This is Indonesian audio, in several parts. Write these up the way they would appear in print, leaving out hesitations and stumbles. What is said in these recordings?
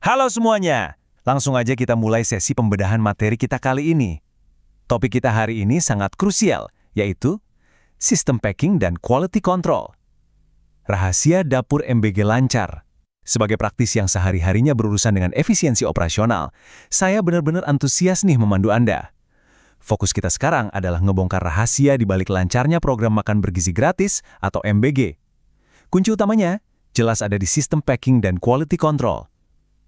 Halo semuanya, langsung aja kita mulai sesi pembedahan materi kita kali ini. Topik kita hari ini sangat krusial, yaitu System Packing dan Quality Control. Rahasia dapur MBG lancar. Sebagai praktisi yang sehari-harinya berurusan dengan efisiensi operasional, saya benar-benar antusias nih memandu Anda. Fokus kita sekarang adalah ngebongkar rahasia di balik lancarnya program makan bergizi gratis atau MBG. Kunci utamanya jelas ada di System Packing dan Quality Control.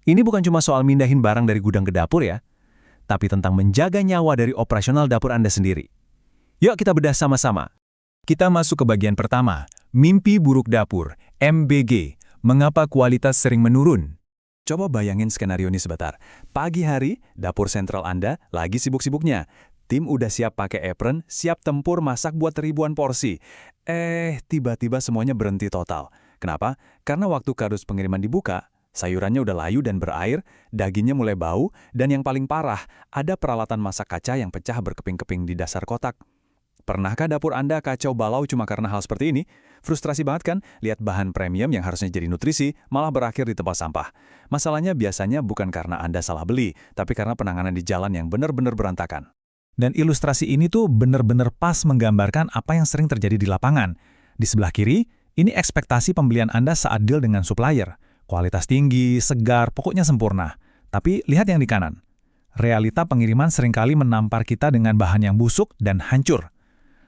Ini bukan cuma soal mindahin barang dari gudang ke dapur ya, tapi tentang menjaga nyawa dari operasional dapur Anda sendiri. Yuk kita bedah sama-sama. Kita masuk ke bagian pertama, mimpi buruk dapur, MBG. Mengapa kualitas sering menurun? Coba bayangin skenario ini sebentar. Pagi hari, dapur sentral Anda lagi sibuk-sibuknya. Tim udah siap pakai apron, siap tempur masak buat ribuan porsi. Tiba-tiba semuanya berhenti total. Kenapa? Karena waktu kardus pengiriman dibuka, sayurannya udah layu dan berair, dagingnya mulai bau, dan yang paling parah, ada peralatan masak kaca yang pecah berkeping-keping di dasar kotak. Pernahkah dapur Anda kacau balau cuma karena hal seperti ini? Frustrasi banget kan? Lihat bahan premium yang harusnya jadi nutrisi, malah berakhir di tempat sampah. Masalahnya biasanya bukan karena Anda salah beli, tapi karena penanganan di jalan yang benar-benar berantakan. Dan ilustrasi ini tuh benar-benar pas menggambarkan apa yang sering terjadi di lapangan. Di sebelah kiri, ini ekspektasi pembelian Anda saat deal dengan supplier. Kualitas tinggi, segar, pokoknya sempurna. Tapi lihat yang di kanan. Realita pengiriman seringkali menampar kita dengan bahan yang busuk dan hancur.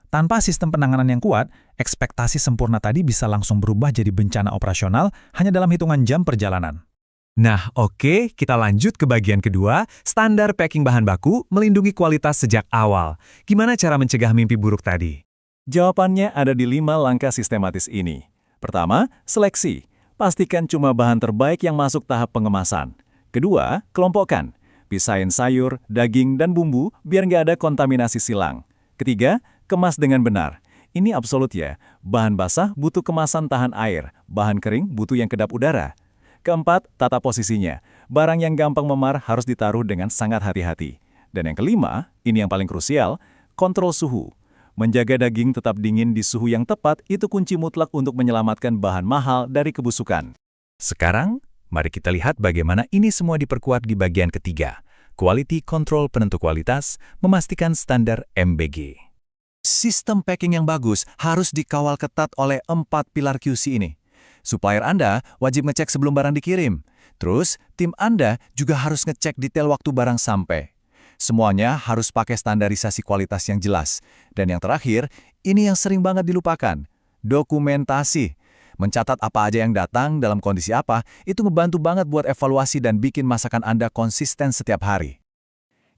Tanpa sistem penanganan yang kuat, ekspektasi sempurna tadi bisa langsung berubah jadi bencana operasional hanya dalam hitungan jam perjalanan. Nah, oke, kita lanjut ke bagian kedua, standar packing bahan baku melindungi kualitas sejak awal. Gimana cara mencegah mimpi buruk tadi? Jawabannya ada di 5 langkah sistematis ini. Pertama, seleksi. Pastikan cuma bahan terbaik yang masuk tahap pengemasan. Kedua, kelompokkan. Pisahin sayur, daging, dan bumbu biar nggak ada kontaminasi silang. Ketiga, kemas dengan benar. Ini absolut ya, bahan basah butuh kemasan tahan air, bahan kering butuh yang kedap udara. Keempat, tata posisinya. Barang yang gampang memar harus ditaruh dengan sangat hati-hati. Dan yang kelima, ini yang paling krusial, kontrol suhu. Menjaga daging tetap dingin di suhu yang tepat itu kunci mutlak untuk menyelamatkan bahan mahal dari kebusukan. Sekarang, mari kita lihat bagaimana ini semua diperkuat di bagian ketiga. Quality Control penentu kualitas, memastikan standar MBG. Sistem packing yang bagus harus dikawal ketat oleh 4 pilar QC ini. Supplier Anda wajib ngecek sebelum barang dikirim. Terus, tim Anda juga harus ngecek detail waktu barang sampai. Semuanya harus pakai standarisasi kualitas yang jelas. Dan yang terakhir, ini yang sering banget dilupakan. Dokumentasi. Mencatat apa aja yang datang dalam kondisi apa, itu ngebantu banget buat evaluasi dan bikin masakan Anda konsisten setiap hari.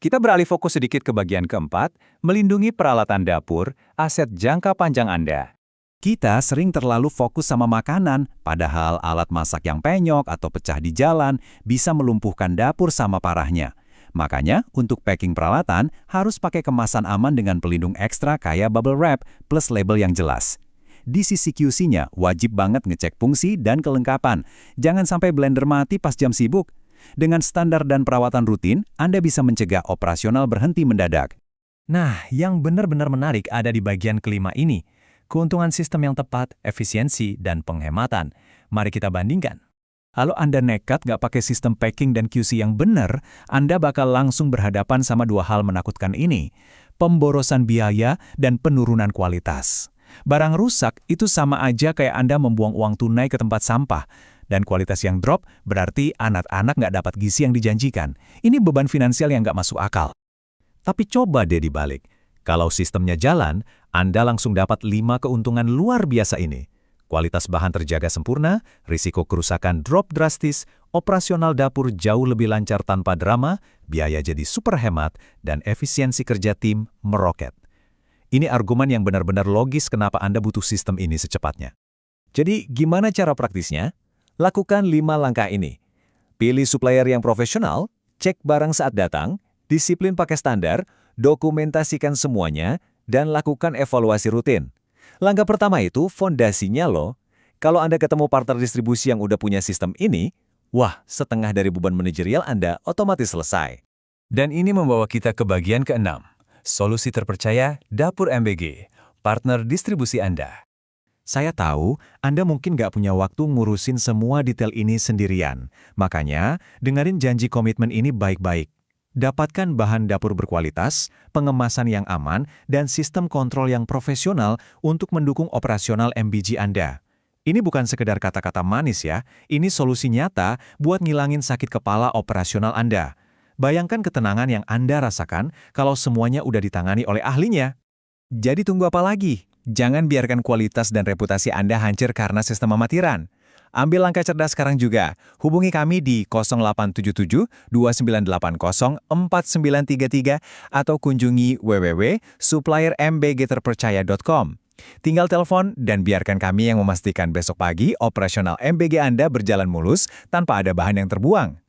Kita beralih fokus sedikit ke bagian keempat, melindungi peralatan dapur, aset jangka panjang Anda. Kita sering terlalu fokus sama makanan, padahal alat masak yang penyok atau pecah di jalan bisa melumpuhkan dapur sama parahnya. Makanya, untuk packing peralatan harus pakai kemasan aman dengan pelindung ekstra kayak bubble wrap plus label yang jelas. Di sisi QC-nya, wajib banget ngecek fungsi dan kelengkapan. Jangan sampai blender mati pas jam sibuk. Dengan standar dan perawatan rutin, Anda bisa mencegah operasional berhenti mendadak. Nah, yang benar-benar menarik ada di bagian kelima ini. Keuntungan sistem yang tepat, efisiensi, dan penghematan. Mari kita bandingkan. Kalau Anda nekat nggak pakai sistem packing dan QC yang benar, Anda bakal langsung berhadapan sama 2 hal menakutkan ini. Pemborosan biaya dan penurunan kualitas. Barang rusak itu sama aja kayak Anda membuang uang tunai ke tempat sampah. Dan kualitas yang drop berarti anak-anak nggak dapat gizi yang dijanjikan. Ini beban finansial yang nggak masuk akal. Tapi coba deh dibalik. Kalau sistemnya jalan, Anda langsung dapat 5 keuntungan luar biasa ini. Kualitas bahan terjaga sempurna, risiko kerusakan drop drastis, operasional dapur jauh lebih lancar tanpa drama, biaya jadi super hemat, dan efisiensi kerja tim meroket. Ini argumen yang benar-benar logis kenapa Anda butuh sistem ini secepatnya. Jadi, gimana cara praktisnya? Lakukan 5 langkah ini. Pilih supplier yang profesional, cek barang saat datang, disiplin pakai standar, dokumentasikan semuanya, dan lakukan evaluasi rutin. Langkah pertama itu fondasinya loh. Kalau Anda ketemu partner distribusi yang udah punya sistem ini, wah, setengah dari beban manajerial Anda otomatis selesai. Dan ini membawa kita ke bagian keenam. Solusi terpercaya dapur MBG, partner distribusi Anda. Saya tahu Anda mungkin nggak punya waktu ngurusin semua detail ini sendirian. Makanya, dengerin janji komitmen ini baik-baik. Dapatkan bahan dapur berkualitas, pengemasan yang aman, dan sistem kontrol yang profesional untuk mendukung operasional MBG Anda. Ini bukan sekedar kata-kata manis ya, ini solusi nyata buat ngilangin sakit kepala operasional Anda. Bayangkan ketenangan yang Anda rasakan kalau semuanya udah ditangani oleh ahlinya. Jadi tunggu apa lagi? Jangan biarkan kualitas dan reputasi Anda hancur karena sistem amatiran. Ambil langkah cerdas sekarang juga. Hubungi kami di 0877 2980 4933 atau kunjungi www.suppliermbgterpercaya.com. Tinggal telepon dan biarkan kami yang memastikan besok pagi operasional MBG Anda berjalan mulus tanpa ada bahan yang terbuang.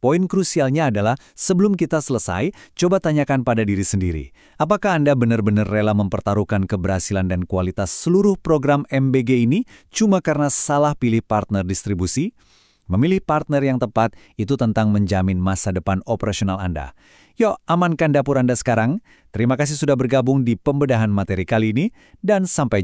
Poin krusialnya adalah, sebelum kita selesai, coba tanyakan pada diri sendiri. Apakah Anda benar-benar rela mempertaruhkan keberhasilan dan kualitas seluruh program MBG ini cuma karena salah pilih partner distribusi? Memilih partner yang tepat itu tentang menjamin masa depan operasional Anda. Yuk, amankan dapur Anda sekarang. Terima kasih sudah bergabung di pembedahan materi kali ini, dan sampai